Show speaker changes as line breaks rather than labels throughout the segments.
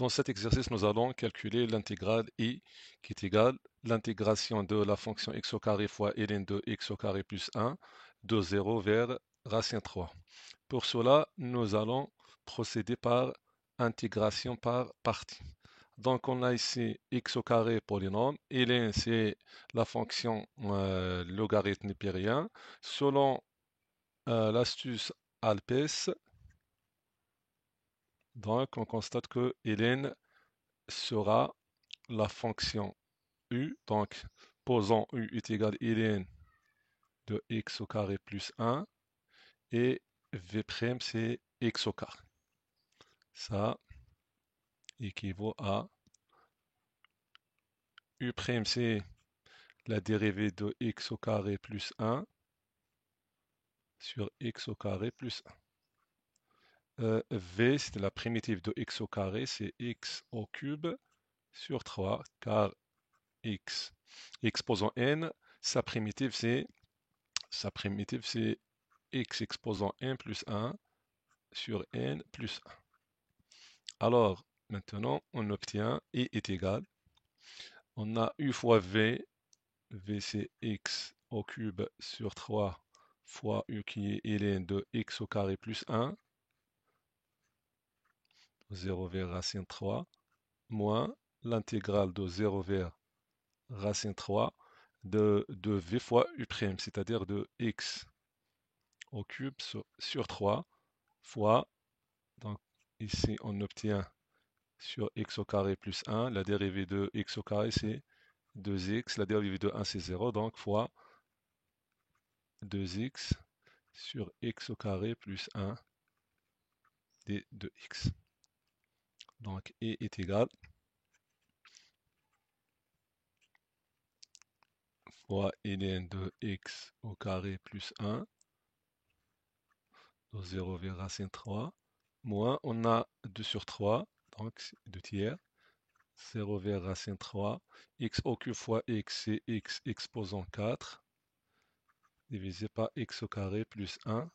Dans cet exercice, nous allons calculer l'intégrale I qui est égale l'intégration de la fonction x au carré fois ln de x au carré plus 1 de 0 vers racine 3. Pour cela, nous allons procéder par intégration par partie. Donc on a ici x au carré polynôme, ln c'est la fonction logarithme népérien. Selon l'astuce Alpes, donc on constate que ln sera la fonction u, donc posons u est égal à ln de x au carré plus 1 et v' c'est x au carré. Ça équivaut à u' c'est la dérivée de x au carré plus 1 sur x au carré plus 1. V c'est la primitive de x au carré, c'est x au cube sur 3 car x exposant n, sa primitive c'est x exposant n plus 1 sur n plus 1. Alors, maintenant, on obtient I est égal. On a U fois V. V, c'est x au cube sur 3 fois U qui est ln de x au carré plus 1, 0 vers racine 3, moins l'intégrale de 0 vers racine 3 de V fois U', c'est-à-dire de x au cube sur 3 fois, donc ici on obtient sur x au carré plus 1, la dérivée de x au carré c'est 2x, la dérivée de 1 c'est 0, donc fois 2x sur x au carré plus 1 d de x. Donc I est égal fois ln de x au carré plus 1, donc 0 vers racine 3, moins on a 2 sur 3, donc 2 tiers, 0 vers racine 3, x au cube fois x, c'est x exposant 4, divisé par x au carré plus 1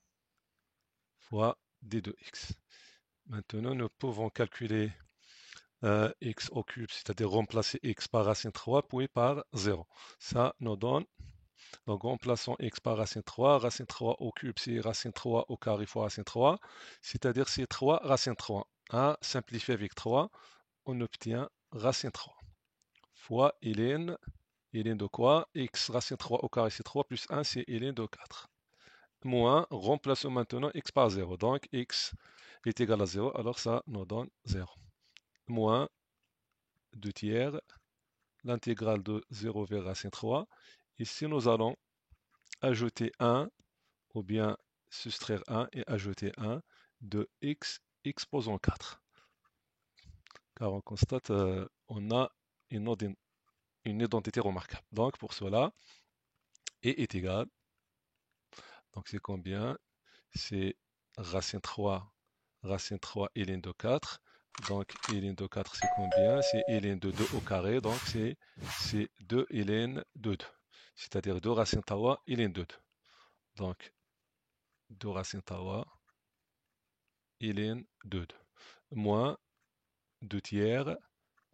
fois d de x. Maintenant, nous pouvons calculer x au cube, c'est-à-dire remplacer x par racine 3, puis par 0. Ça nous donne, donc remplaçons x par racine 3 au cube, c'est racine 3 au carré fois racine 3, c'est-à-dire c'est 3 racine 3. À simplifier avec 3, on obtient racine 3 fois ln de quoi? X racine 3 au carré c'est 3 plus 1 c'est ln de 4. Moins, remplaçons maintenant x par 0. Donc x est égal à 0, alors ça nous donne 0. Moins 2 tiers, l'intégrale de 0 vers racine 3. Ici nous allons ajouter 1, ou bien soustraire 1 et ajouter 1 de x exposant 4. Car on constate, on a une identité remarquable. Donc pour cela, E est égal, donc c'est combien? C'est racine 3 ln de 4. Donc ln de 4 c'est combien? C'est ln de 2 au carré, donc c'est 2 ln de 2. C'est-à-dire 2 racine tawa ln de 2. Donc 2 racine tawa ln de 2. Moins 2 tiers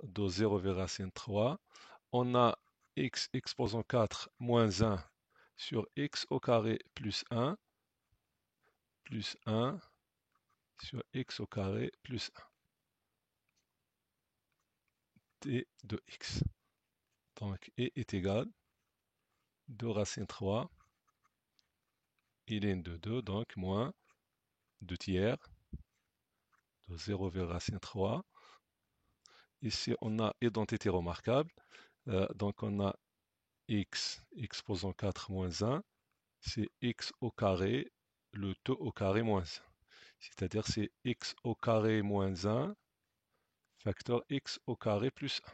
de 0 vers racine 3. On a x exposant 4 moins 1 sur x au carré plus 1 sur x au carré plus 1 d de x. Donc E est égal 2 racine 3 ln de 2, donc moins 2 tiers de 0 vers racine 3. Ici on a identité remarquable, donc on a x exposant 4 moins 1, c'est x au carré, le 2 au carré moins 1. C'est-à-dire c'est x au carré moins 1 facteur x au carré plus 1.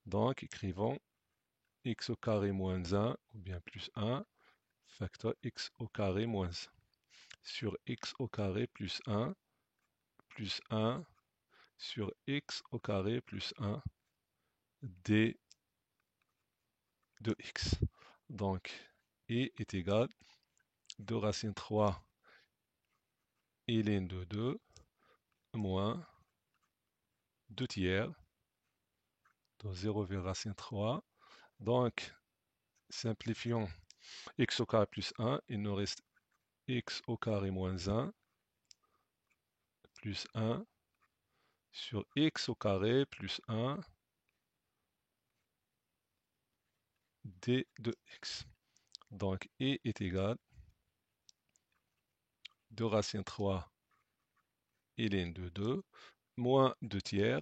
Donc écrivons x au carré moins 1 ou bien plus 1 facteur x au carré moins 1 sur x au carré plus 1 sur x au carré plus 1 d de x. Donc I est égal 2 racine 3 ln de 2 moins 2 tiers, donc 0, racine 3. Donc, simplifions x au carré plus 1, il nous reste x au carré moins 1 plus 1 sur x au carré plus 1 d de x. Donc, i est égal 2 racine 3 ln de 2 moins 2 tiers.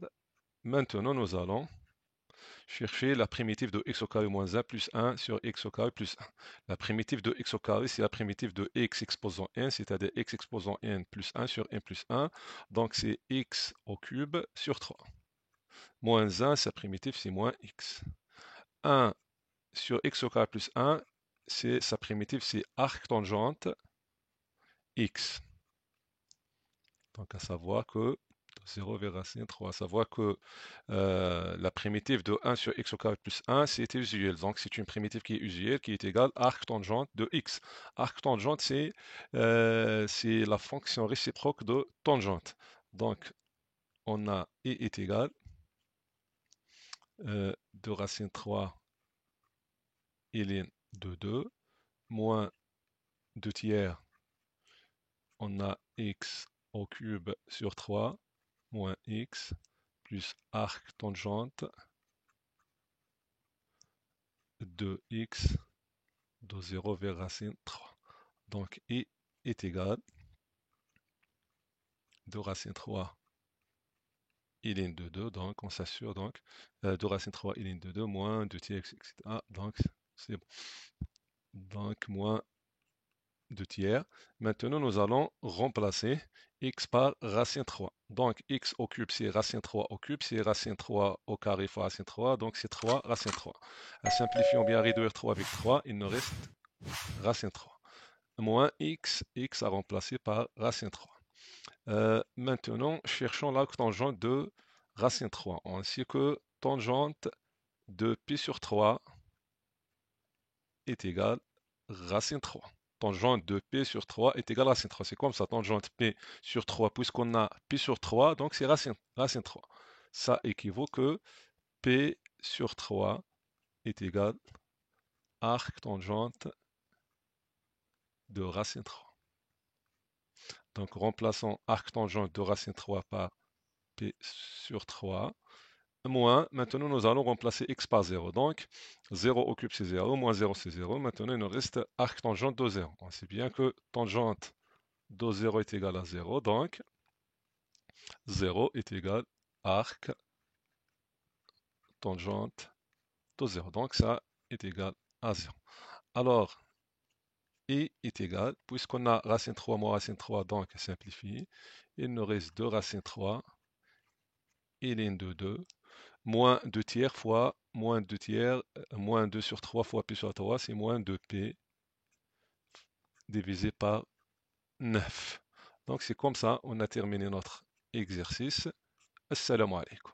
Maintenant, nous allons chercher la primitive de x au carré moins 1 plus 1 sur x au carré plus 1. La primitive de x au carré, c'est la primitive de x exposant n, c'est-à-dire x exposant n plus 1 sur n plus 1. Donc, c'est x au cube sur 3. Moins 1, sa primitive, c'est moins x. 1 sur x au carré plus 1, sa primitive, c'est arc tangente x. Donc, à savoir que 0 vers racine 3, à savoir que la primitive de 1 sur x au carré plus 1, c'est usuel. Donc, c'est une primitive qui est usuelle, qui est égale arc tangente de x. Arc tangente, c'est la fonction réciproque de tangente. Donc, on a i est égal 2 racine 3 ln de 2 moins 2 tiers, on a x au cube sur 3 moins x plus arc tangente de x de 0 vers racine 3. Donc i est égal 2 racine 3 ln de 2, donc on s'assure donc 2 racine 3 ln de 2 moins 2 tiers, etc. Donc c'est bon. Donc moins 2 tiers. Maintenant, nous allons remplacer x par racine 3. Donc, x au cube, c'est racine 3 au cube, c'est racine 3 au carré fois racine 3, donc c'est 3 racine 3. À simplifier, bien réduire 3 avec 3, il nous reste racine 3. Moins x, x à remplacer par racine 3. Maintenant, cherchons l'arc tangente de racine 3, ainsi que tangente de pi sur 3 est égale racine 3. Tangente de P sur 3 est égale à racine 3. C'est comme ça, tangente P sur 3, puisqu'on a P sur 3, donc c'est racine 3. Ça équivaut que P sur 3 est égal arc tangente de racine 3. Donc remplaçons arc tangente de racine 3 par P sur 3. Moins, maintenant nous allons remplacer x par 0. Donc 0 au cube c'est 0, moins 0 c'est 0. Maintenant il nous reste arc tangente de 0. On sait bien que tangente de 0 est égal à 0, donc 0 est égal arc tangente de 0. Donc ça est égal à 0. Alors, i est égal, puisqu'on a racine 3 moins racine 3, donc simplifié, il nous reste 2 racine 3 ln de 2, moins 2 tiers fois moins 2 tiers, moins 2 sur 3 fois p sur 3, c'est moins 2p divisé par 9. Donc c'est comme ça, on a terminé notre exercice. Assalamu alaikum.